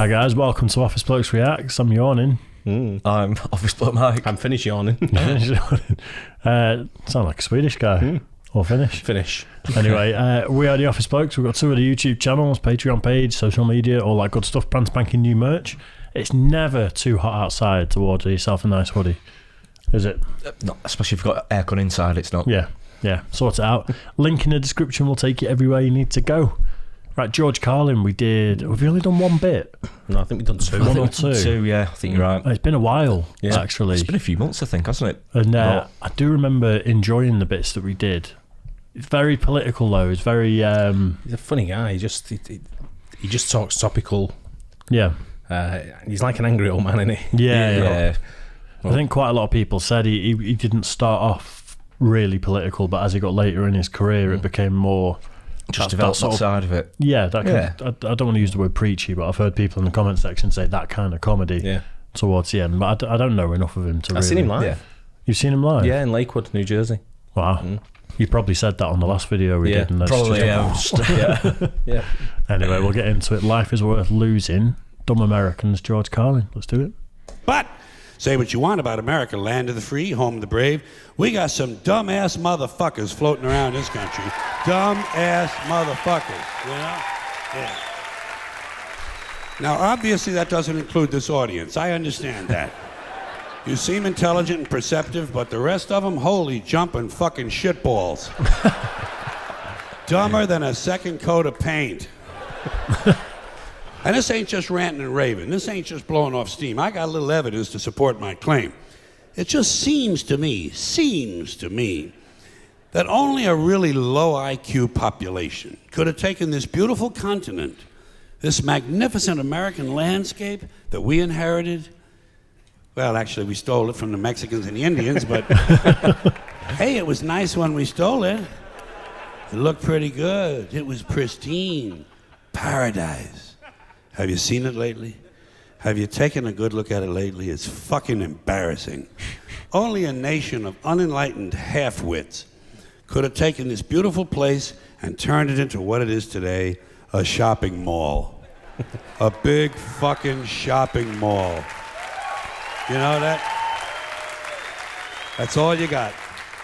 Hi guys, welcome to Office Blokes Reacts. I'm yawning. I'm Office Bloke Mike. I'm finished yawning. Sound like a Swedish guy. Or Finnish. Finish. Anyway, we are the Office Blokes. We've got 2 of the YouTube channels, Patreon page, social media, all that good stuff, brand spanking new merch. It's never too hot outside to order yourself a nice hoodie, is it? Not, especially if you've got aircon inside, it's not. Yeah, sort it out. Link in the description will take you everywhere you need to go. Right, George Carlin, we've only done one bit. No, I think we've done 2. One or two. 2, yeah, I think you're right. It's been a while, actually. It's been a few months, I think, hasn't it? And I do remember enjoying the bits that we did. It's very political, though. It's very... He's a funny guy. He just talks topical. Yeah. He's like an angry old man, isn't he? Yeah. I think quite a lot of people said he didn't start off really political, but as he got later in his career, it became more... Just develop that side of it. Yeah, I don't want to use the word preachy, but I've heard people in the comment section say that kind of comedy towards the end. But I don't know enough of him to I've seen him live. Yeah. You've seen him live? Yeah, in Lakewood, New Jersey. Wow. You probably said that on the last video we did. And probably, Yeah. Anyway, we'll get into it. Life is worth losing. Dumb Americans, George Carlin. Let's do it. But say what you want about America, land of the free, home of the brave. We got some dumb-ass motherfuckers floating around this country. Dumb-ass motherfuckers, you know? Yeah. Now, obviously, that doesn't include this audience. I understand that. You seem intelligent and perceptive, but the rest of them, holy jumping fucking shitballs. Dumber than a second coat of paint. And this ain't just ranting and raving. This ain't just blowing off steam. I got a little evidence to support my claim. It just seems to me that only a really low IQ population could have taken this beautiful continent, this magnificent American landscape that we inherited. Well, actually, we stole it from the Mexicans and the Indians, but hey, it was nice when we stole it. It looked pretty good. It was pristine. Paradise. Have you seen it lately? Have you taken a good look at it lately? It's fucking embarrassing. Only a nation of unenlightened half-wits could have taken this beautiful place and turned it into what it is today, a shopping mall. A big fucking shopping mall. You know that? That's all you got.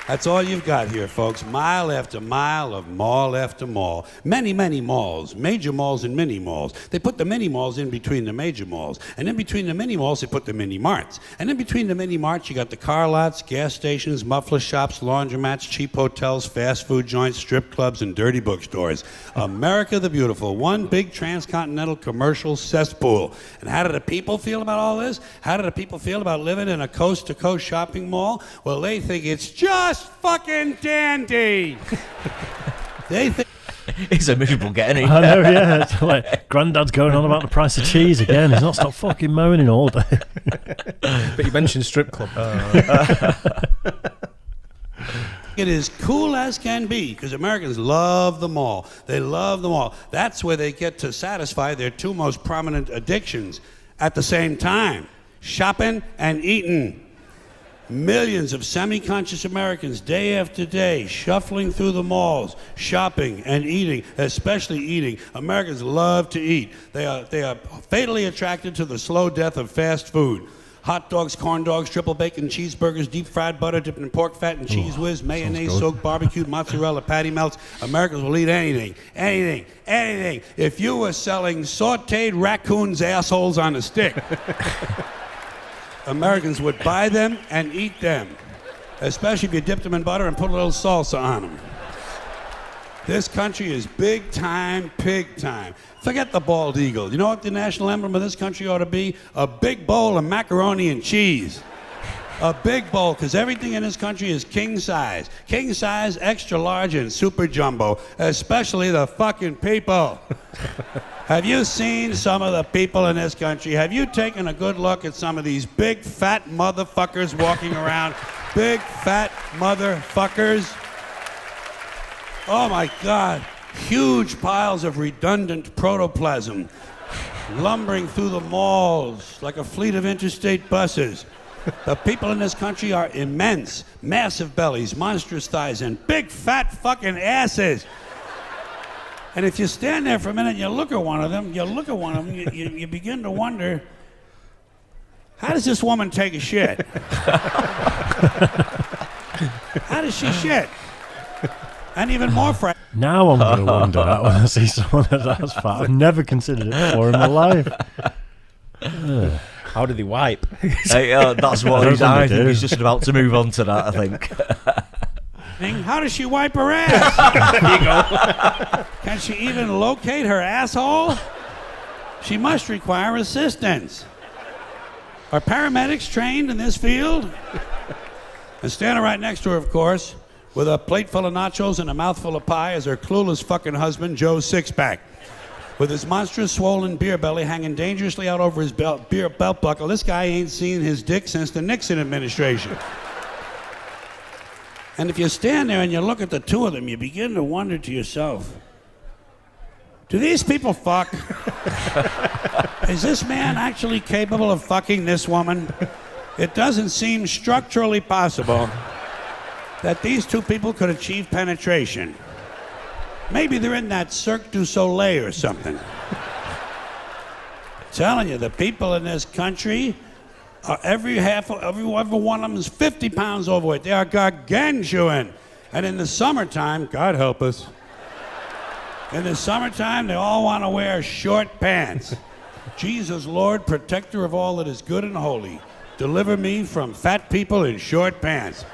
That's all you've got here, folks. Mile after mile of mall after mall. Many, many malls. Major malls and mini malls. They put the mini malls in between the major malls. And in between the mini malls, they put the mini marts. And in between the mini marts, you got the car lots, gas stations, muffler shops, laundromats, cheap hotels, fast food joints, strip clubs, and dirty bookstores. America the Beautiful. One big transcontinental commercial cesspool. And how do the people feel about all this? How do the people feel about living in a coast-to-coast shopping mall? Well, they think it's just fucking dandy. They think He's a miserable get, isn't he? I know, yeah. It's like Grandad's going on about the price of cheese again. He's not stopped fucking moaning all day. But you mentioned strip club. it is cool as can be because Americans love the mall. They love the mall. That's where they get to satisfy their 2 most prominent addictions at the same time: shopping and eating. Millions of semi-conscious Americans, day after day, shuffling through the malls, shopping and eating, especially eating. Americans love to eat. They are fatally attracted to the slow death of fast food. Hot dogs, corn dogs, triple bacon cheeseburgers, deep fried butter dipped in pork fat and cheese whiz, mayonnaise, soaked barbecued mozzarella, patty melts. Americans will eat anything. If you were selling sauteed raccoons' assholes on a stick, Americans would buy them and eat them, especially if you dipped them in butter and put a little salsa on them. This country is big time, pig time. Forget the bald eagle. You know what the national emblem of this country ought to be? A big bowl of macaroni and cheese. A big bowl, because everything in this country is king size. King size, extra large, and super jumbo, especially the fucking people. Have you seen some of the people in this country? Have you taken a good look at some of these big fat motherfuckers walking around? Big fat motherfuckers. Oh my God. Huge piles of redundant protoplasm lumbering through the malls like a fleet of interstate buses. The people in this country are immense, massive bellies, monstrous thighs, and big fat fucking asses. And if you stand there for a minute and you look at one of them, you begin to wonder, how does this woman take a shit? How does she shit? And even more Now I'm going to wonder that when I see someone that's fat. I've never considered it before in my life. How did they wipe? Hey, that's what he's. I think he's just about to move on to that. I think. How does she wipe her ass? There you go. Can she even locate her asshole? She must require assistance. Are paramedics trained in this field? And standing right next to her, of course, with a plate full of nachos and a mouthful of pie, is her clueless fucking husband, Joe Sixpack. With his monstrous swollen beer belly hanging dangerously out over his belt buckle, this guy ain't seen his dick since the Nixon administration. And if you stand there and you look at the two of them, you begin to wonder to yourself, do these people fuck? Is this man actually capable of fucking this woman? It doesn't seem structurally possible that these two people could achieve penetration. Maybe they're in that Cirque du Soleil or something. Telling you, the people in this country, every one of them is 50 pounds overweight. They are gargantuan. And in the summertime, God help us, in the summertime, they all want to wear short pants. Jesus, Lord, protector of all that is good and holy, deliver me from fat people in short pants.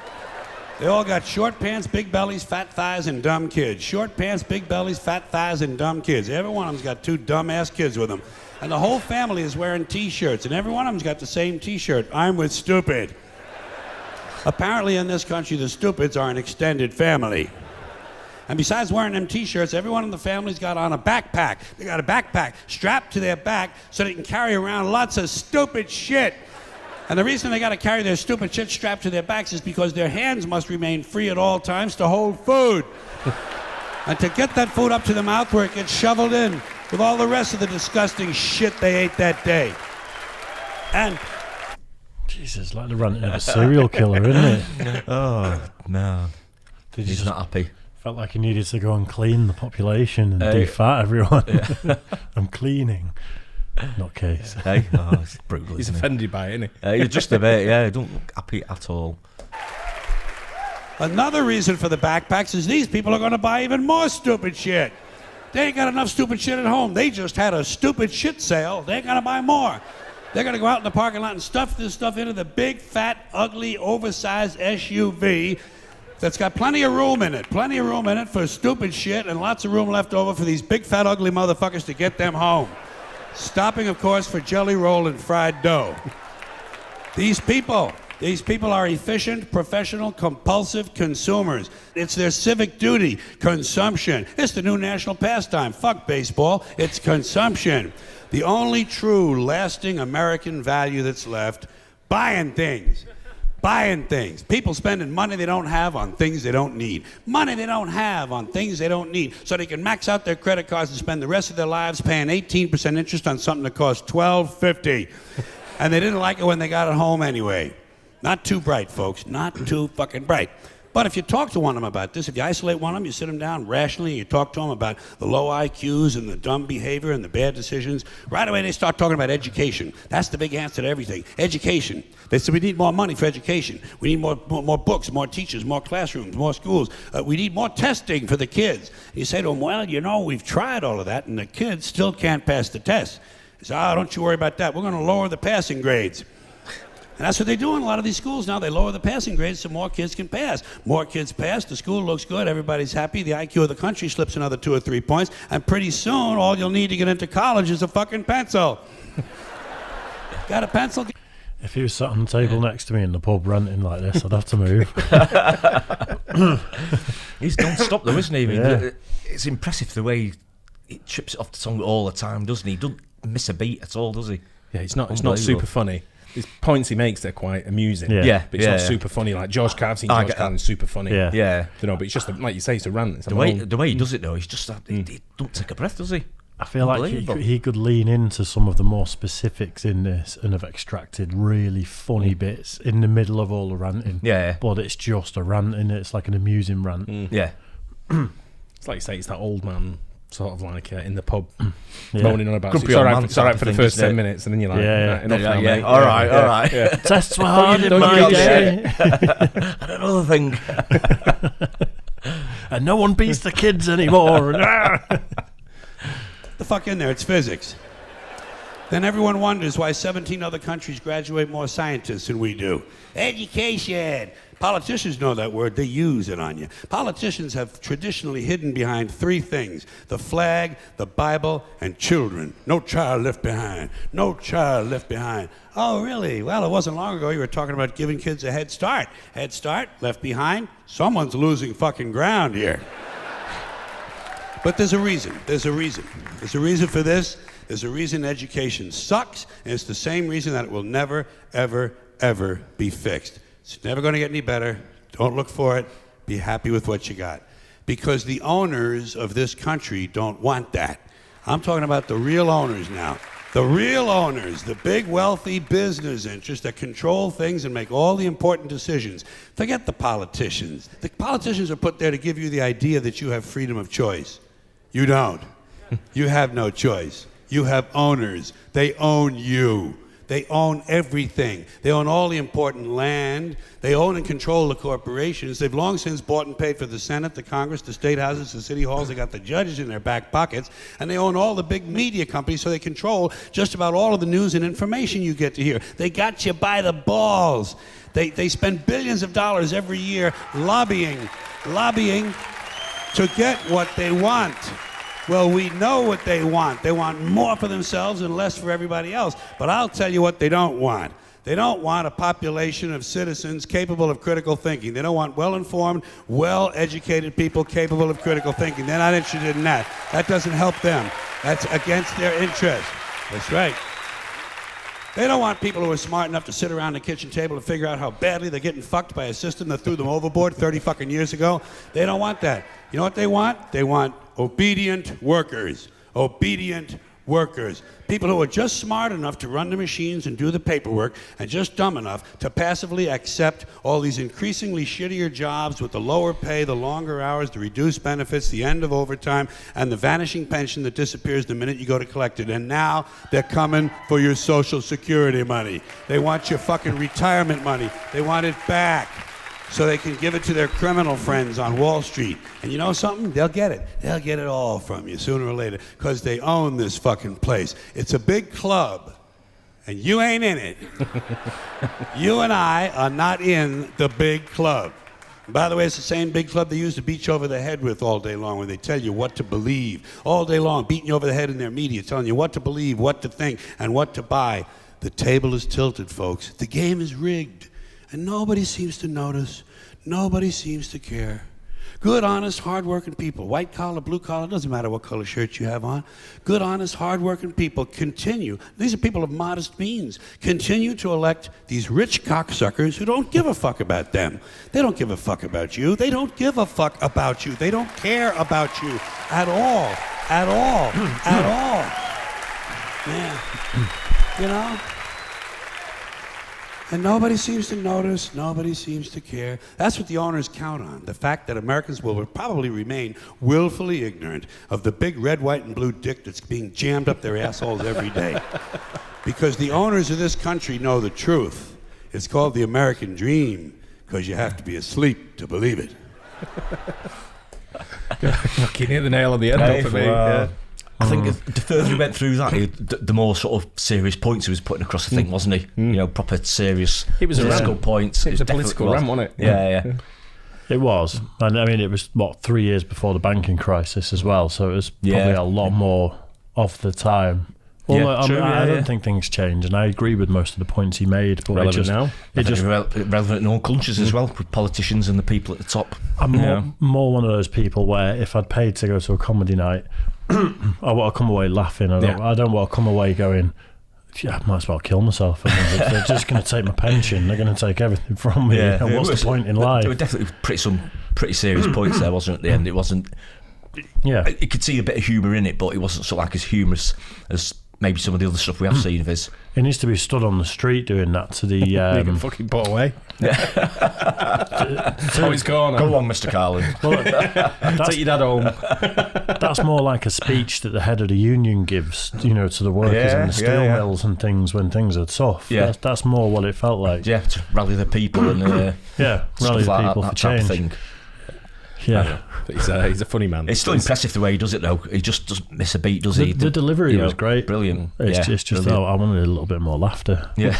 They all got short pants, big bellies, fat thighs, and dumb kids. Short pants, big bellies, fat thighs, and dumb kids. Every one of them's got two dumb-ass kids with them. And the whole family is wearing T-shirts, and every one of them's got the same T-shirt. I'm with stupid. Apparently in this country, the stupids are an extended family. And besides wearing them T-shirts, every one of the families got on a backpack. They got a backpack strapped to their back so they can carry around lots of stupid shit. And the reason they got to carry their stupid shit strapped to their backs is because their hands must remain free at all times to hold food. And to get that food up to the mouth where it gets shoveled in with all the rest of the disgusting shit they ate that day. And Jesus, like the ranting of a serial killer, isn't it? Oh no, he's not happy. Felt like he needed to go and clean the population and defat everyone. Yeah. I'm cleaning. Not case. Hey, it's brutal. He's offended by it, isn't he? He's just a bit, yeah, don't look happy at all. Another reason for the backpacks is these people are going to buy even more stupid shit. They ain't got enough stupid shit at home. They just had a stupid shit sale. They ain't going to buy more. They're going to go out in the parking lot and stuff this stuff into the big, fat, ugly, oversized SUV that's got plenty of room in it for stupid shit and lots of room left over for these big, fat, ugly motherfuckers to get them home. Stopping, of course, for jelly roll and fried dough. These people are efficient, professional, compulsive consumers. It's their civic duty, consumption. It's the new national pastime. Fuck baseball, it's consumption. The only true, lasting American value that's left, buying things. Buying things. People spending money they don't have on things they don't need. Money they don't have on things they don't need. So they can max out their credit cards and spend the rest of their lives paying 18% interest on something that costs $12.50. And they didn't like it when they got it home anyway. Not too bright, folks. Not too fucking bright. But if you talk to one of them about this, if you isolate one of them, you sit them down rationally, and you talk to them about the low IQs and the dumb behavior and the bad decisions, right away they start talking about education. That's the big answer to everything. Education. They say we need more money for education. We need more books, more teachers, more classrooms, more schools. We need more testing for the kids. You say to them, well, you know, we've tried all of that, and the kids still can't pass the test. They say, don't you worry about that. We're going to lower the passing grades. And that's what they do in a lot of these schools now. They lower the passing grades so more kids can pass. More kids pass, the school looks good, everybody's happy, the IQ of the country slips another 2 or 3 points, and pretty soon all you'll need to get into college is a fucking pencil. Got a pencil? If he was sat on the table next to me in the pub ranting like this, I'd have to move. He's don't stop though, isn't he? Yeah. It's impressive the way he chips it off the tongue all the time, doesn't he? He doesn't miss a beat at all, does he? Yeah, it's not super funny. His points he makes, they're quite amusing. Yeah. But it's not super funny. Like George Carlin's Carlin's super funny. Yeah. You know, but it's just, like you say, it's a rant. It's the way he does it though, he's just, he don't take a breath, does he? I feel like he could lean into some of the more specifics in this and have extracted really funny bits in the middle of all the ranting. Yeah. But it's just a rant, and it's like an amusing rant. Yeah. It's like you say, it's that old man sort of like in the pub, Yeah. moaning on about Grumpy it's old all man right, it's all right type for the thing, first isn't 10 it? minutes, and then you're like, Yeah, "Right, enough now, Yeah, mate." all right, all right. Yeah. Tests were hard in don't my you got day. And another thing. And no one beats the kids anymore. The fuck in there, it's physics. Then everyone wonders why 17 other countries graduate more scientists than we do. Education. Politicians know that word, they use it on you. Politicians have traditionally hidden behind three things: the flag, the Bible, and children. No child left behind. No child left behind. Oh, really? Well, it wasn't long ago you were talking about giving kids a head start. Head start, left behind. Someone's losing fucking ground here. But there's a reason. There's a reason. There's a reason for this. There's a reason education sucks, and it's the same reason that it will never, ever, ever be fixed. It's never going to get any better. Don't look for it. Be happy with what you got. Because the owners of this country don't want that. I'm talking about the real owners now. The real owners, the big wealthy business interests that control things and make all the important decisions. Forget the politicians. The politicians are put there to give you the idea that you have freedom of choice. You don't. You have no choice. You have owners. They own you. They own everything. They own all the important land. They own and control the corporations. They've long since bought and paid for the Senate, the Congress, the state houses, the city halls. They got the judges in their back pockets. And they own all the big media companies, so they control just about all of the news and information you get to hear. They got you by the balls. They spend billions of dollars every year lobbying to get what they want. Well, we know what they want. They want more for themselves and less for everybody else. But I'll tell you what they don't want. They don't want a population of citizens capable of critical thinking. They don't want well-informed, well-educated people capable of critical thinking. They're not interested in that. That doesn't help them. That's against their interest. That's right. They don't want people who are smart enough to sit around the kitchen table and figure out how badly they're getting fucked by a system that threw them overboard 30 fucking years ago. They don't want that. You know what they want? They want obedient workers. Obedient workers. People who are just smart enough to run the machines and do the paperwork, and just dumb enough to passively accept all these increasingly shittier jobs with the lower pay, the longer hours, the reduced benefits, the end of overtime, and the vanishing pension that disappears the minute you go to collect it. And now they're coming for your Social Security money. They want your fucking retirement money. They want it back, so they can give it to their criminal friends on Wall Street. And you know something? They'll get it. They'll get it all from you sooner or later, because they own this fucking place. It's a big club, and you ain't in it. You and I are not in the big club. And by the way, it's the same big club they use to beat you over the head with all day long, when they tell you what to believe. All day long, beating you over the head in their media, telling you what to believe, what to think, and what to buy. The table is tilted, folks. The game is rigged. And nobody seems to notice. Nobody seems to care. Good, honest, hard-working people, white collar, blue collar, doesn't matter what color shirt you have on. Good, honest, hard-working people continue. These are people of modest means. Continue to elect these rich cocksuckers who don't give a fuck about them. They don't give a fuck about you. They don't give a fuck about you. They don't care about you at all. At all. At all. Yeah. You know? And nobody seems to notice, nobody seems to care. That's what the owners count on, the fact that Americans will probably remain willfully ignorant of the big red, white, and blue dick that's being jammed up their assholes every day. Because the owners of this country know the truth. It's called the American dream, because you have to be asleep to believe it. Fucking hit the nail on the head, for me. Yeah. I think the further he went through that, the more sort of serious points he was putting across the thing, wasn't he? You know, proper serious It was a political rant. points. It was a political rant, wasn't it? Yeah. It was. And I mean, it was, 3 years before the banking crisis as well, so it was probably a lot more of the time. Well, I don't think things change, and I agree with most of the points he made. But It just relevant in all countries as well, with politicians and the people at the top. I'm more one of those people where if I'd paid to go to a comedy night, I want to come away laughing. I don't want to come away going, I might as well kill myself. I mean, they're just going to take my pension. They're going to take everything from me. Yeah. And what's the point in life? There were definitely some pretty serious points there, wasn't it, at the end? It wasn't... Yeah. You could see a bit of humour in it, but it wasn't sort of like as humorous as maybe some of the other stuff we have seen of his. He needs to be stood on the street doing that to the. You can fucking put away. Oh, his corner. Go on, Mr. Carlin. Well, Take your dad home. that's more like a speech that the head of the union gives, to the workers in the steel mills and things when things are tough. Yeah. That's more what it felt like. Yeah, to rally the people and rally the people that for type of change. thing. Yeah. But he's a funny man. It's still impressive the way he does it, though. He just doesn't miss a beat, does he? The delivery was great. Brilliant. It's just brilliant. I wanted a little bit more laughter. Yeah.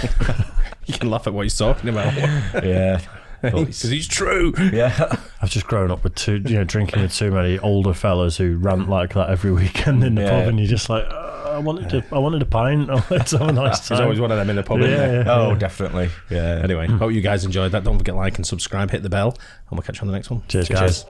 You can laugh at what he's talking about. Yeah. Because he's true. Yeah. I've just grown up with drinking with too many older fellas who rant like that every weekend in the pub, and you're just like, I wanted a pint. I wanted to have a nice time. There's always one of them in the pub, isn't there? Oh, definitely. Yeah. Anyway, hope you guys enjoyed that. Don't forget to like and subscribe, hit the bell, and we'll catch you on the next one. Cheers. Guys.